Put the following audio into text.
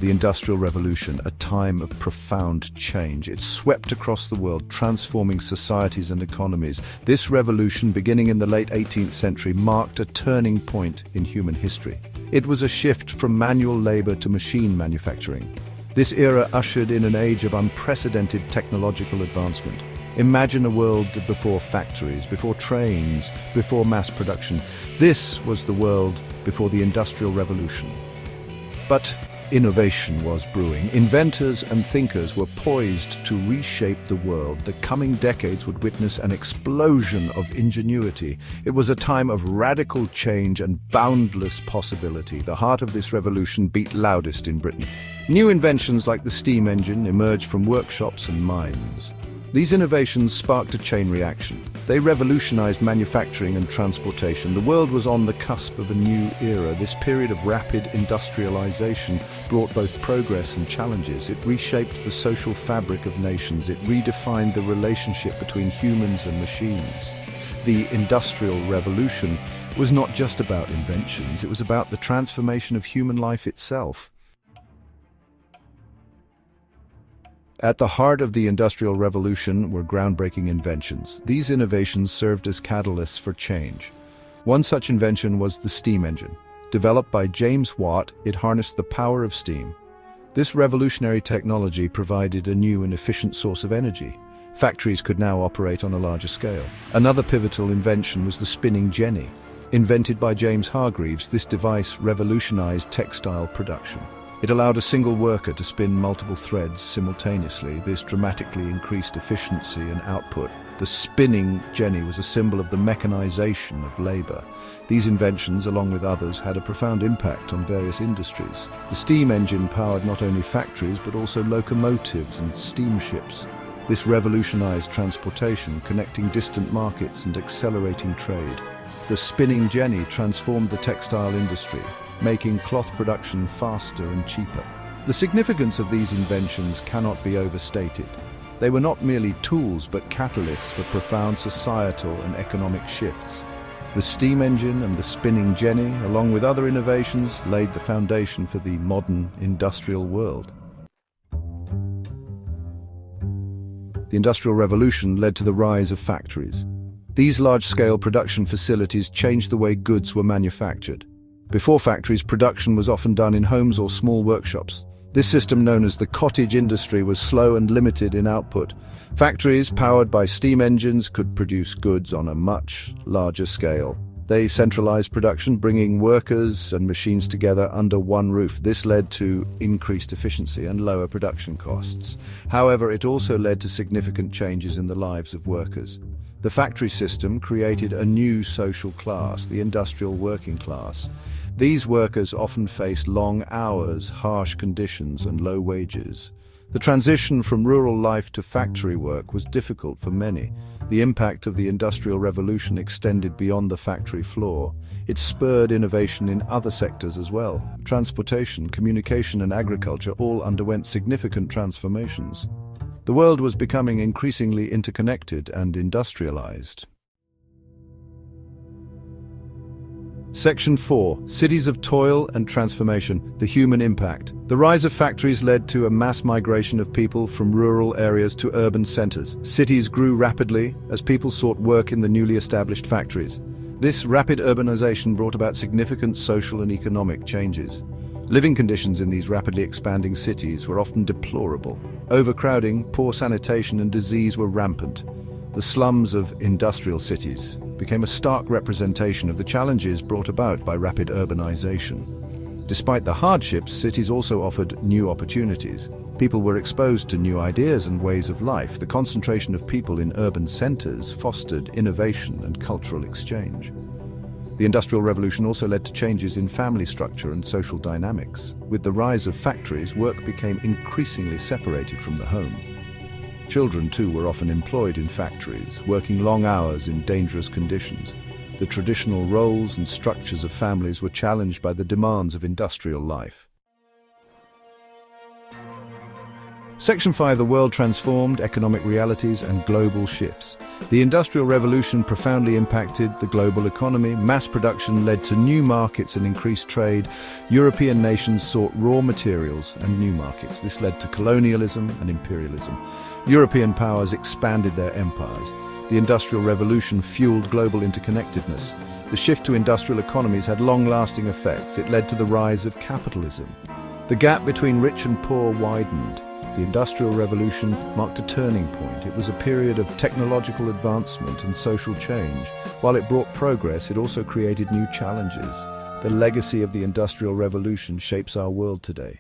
The Industrial Revolution, a time of profound change. It swept across the world, transforming societies and economies. This revolution, beginning in the late 18th century, marked a turning point in human history. It was a shift from manual labor to machine manufacturing. This era ushered in an age of unprecedented technological advancement. Imagine a world before factories, before trains, before mass production. This was the world before the Industrial Revolution. But innovation was brewing. Inventors and thinkers were poised to reshape the world. The coming decades would witness an explosion of ingenuity. It was a time of radical change and boundless possibility. The heart of this revolution beat loudest in Britain. New inventions like the steam engine emerged from workshops and mines. These innovations sparked a chain reaction. They revolutionized manufacturing and transportation. The world was on the cusp of a new era. This period of rapid industrialization brought both progress and challenges. It reshaped the social fabric of nations. It redefined the relationship between humans and machines. The Industrial Revolution was not just about inventions. It was about the transformation of human life itself. At the heart of the Industrial Revolution were groundbreaking inventions. These innovations served as catalysts for change. One such invention was the steam engine. Developed by James Watt, it harnessed the power of steam. This revolutionary technology provided a new and efficient source of energy. Factories could now operate on a larger scale. Another pivotal invention was the spinning jenny. Invented by James Hargreaves, this device revolutionized textile production. It allowed a single worker to spin multiple threads simultaneously. This dramatically increased efficiency and output. The spinning jenny was a symbol of the mechanization of labor. These inventions, along with others, had a profound impact on various industries. The steam engine powered not only factories but also locomotives and steamships. This revolutionized transportation, connecting distant markets and accelerating trade. The spinning jenny transformed the textile industry, making cloth production faster and cheaper. The significance of these inventions cannot be overstated. They were not merely tools but catalysts for profound societal and economic shifts. The steam engine and the spinning jenny, along with other innovations, laid the foundation for the modern industrial world. The Industrial Revolution led to the rise of factories. These large-scale production facilities changed the way goods were manufactured. Before factories, production was often done in homes or small workshops. This system, known as the cottage industry, was slow and limited in output. Factories, powered by steam engines, could produce goods on a much larger scale. They centralized production, bringing workers and machines together under one roof. This led to increased efficiency and lower production costs. However, it also led to significant changes in the lives of workers. The factory system created a new social class, the industrial working class. These workers often faced long hours, harsh conditions, and low wages. The transition from rural life to factory work was difficult for many. The impact of the Industrial Revolution extended beyond the factory floor. It spurred innovation in other sectors as well. Transportation, communication, and agriculture all underwent significant transformations. The world was becoming increasingly interconnected and industrialized. Section 4. Cities of Toil and Transformation. The Human Impact. The rise of factories led to a mass migration of people from rural areas to urban centers. Cities grew rapidly as people sought work in the newly established factories. This rapid urbanization brought about significant social and economic changes. Living conditions in these rapidly expanding cities were often deplorable. Overcrowding, poor sanitation, and disease were rampant. The slums of industrial cities became a stark representation of the challenges brought about by rapid urbanization. Despite the hardships, cities also offered new opportunities. People were exposed to new ideas and ways of life. The concentration of people in urban centers fostered innovation and cultural exchange. The Industrial Revolution also led to changes in family structure and social dynamics. With the rise of factories, work became increasingly separated from the home. Children, too, were often employed in factories, working long hours in dangerous conditions. The traditional roles and structures of families were challenged by the demands of industrial life. Section 5. The world transformed, economic realities and global shifts. The Industrial Revolution profoundly impacted the global economy. Mass production led to new markets and increased trade. European nations sought raw materials and new markets. This led to colonialism and imperialism. European powers expanded their empires. The Industrial Revolution fueled global interconnectedness. The shift to industrial economies had long-lasting effects. It led to the rise of capitalism. The gap between rich and poor widened. The Industrial Revolution marked a turning point. It was a period of technological advancement and social change. While it brought progress, it also created new challenges. The legacy of the Industrial Revolution shapes our world today.